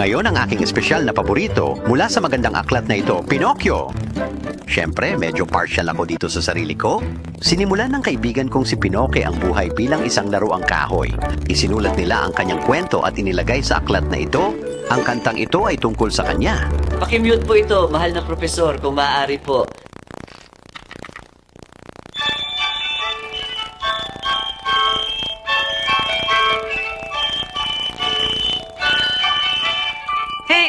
Ngayon ang aking espesyal na paborito mula sa magandang aklat na ito, Pinocchio. Siyempre, medyo partial ako dito sa sarili ko. Sinimulan ng kaibigan kong si Pinocchio ang buhay bilang isang laruang kahoy. Isinulat nila ang kanyang kwento at inilagay sa aklat na ito. Ang kantang ito ay tungkol sa kanya. Pakimute po ito, mahal na profesor, kung maaari po. Hey,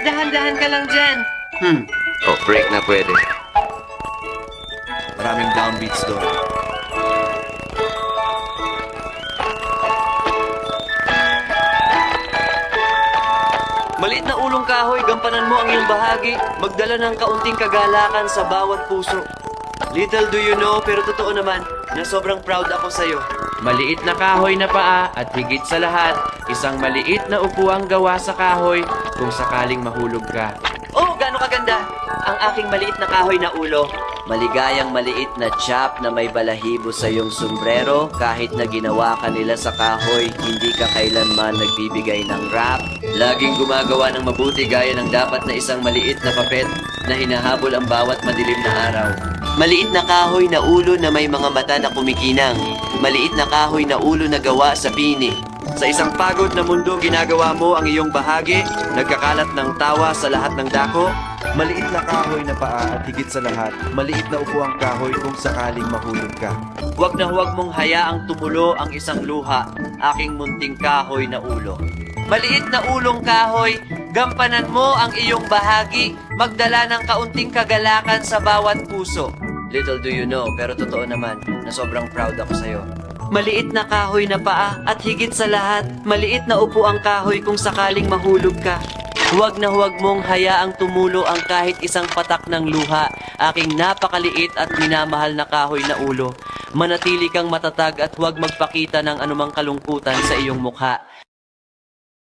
dahan-dahan ka lang dyan. Oh, break na pwede. Maraming downbeats doon. Maliit na ulong kahoy, gampanan mo ang iyong bahagi. Magdala ng kaunting kagalakan sa bawat puso. Little do you know, pero totoo naman, na sobrang proud ako sa'yo. Maliit na kahoy na paa at higit sa lahat, isang maliit na upuang gawa sa kahoy kung sakaling mahulog ka. Oh, gaano kaganda! Ang aking maliit na kahoy na ulo. Maligayang maliit na chap na may balahibo sa iyong sombrero. Kahit na ginawa ka nila sa kahoy, hindi ka kailanman nagbibigay ng rap. Laging gumagawa ng mabuti gaya ng dapat na isang maliit na papet na hinahabol ang bawat madilim na araw. Maliit na kahoy na ulo na may mga mata na kumikinang. Maliit na kahoy na ulo na gawa sa pini. Sa isang pagod na mundo, ginagawa mo ang iyong bahagi, nagkakalat ng tawa sa lahat ng dako. Maliit na kahoy na paa at higit sa lahat, maliit na upuang kahoy kung sakaling mahulog ka. Huwag na huwag mong hayaang tumulo ang isang luha, aking munting kahoy na ulo. Maliit na ulong kahoy, gampanan mo ang iyong bahagi, magdala ng kaunting kagalakan sa bawat puso. Little do you know, pero totoo naman na sobrang proud ako sa'yo. Maliit na kahoy na paa at higit sa lahat, maliit na upo ang kahoy kung sakaling mahulog ka. Huwag na huwag mong hayaang tumulo ang kahit isang patak ng luha, aking napakaliit at minamahal na kahoy na ulo. Manatili kang matatag at huwag magpakita ng anumang kalungkutan sa iyong mukha.